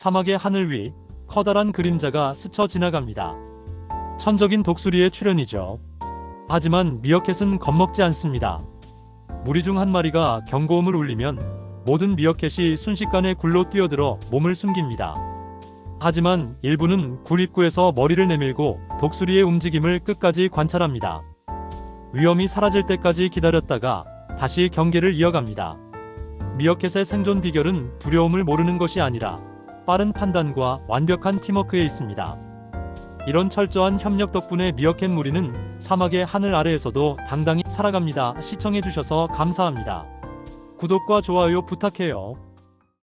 사막의 하늘 위 커다란 그림자가 스쳐 지나갑니다. 천적인 독수리의 출현이죠. 하지만 미어캣은 겁먹지 않습니다. 무리 중 한 마리가 경고음을 울리면 모든 미어캣이 순식간에 굴로 뛰어들어 몸을 숨깁니다. 하지만 일부는 굴 입구에서 머리를 내밀고 독수리의 움직임을 끝까지 관찰합니다. 위험이 사라질 때까지 기다렸다가 다시 경계를 이어갑니다. 미어캣의 생존 비결은 두려움을 모르는 것이 아니라 빠른 판단과 완벽한 팀워크에 있습니다. 이런 철저한 협력 덕분에 미어캣 무리는 사막의 하늘 아래에서도 당당히 살아갑니다. 시청해주셔서 감사합니다. 구독과 좋아요 부탁해요.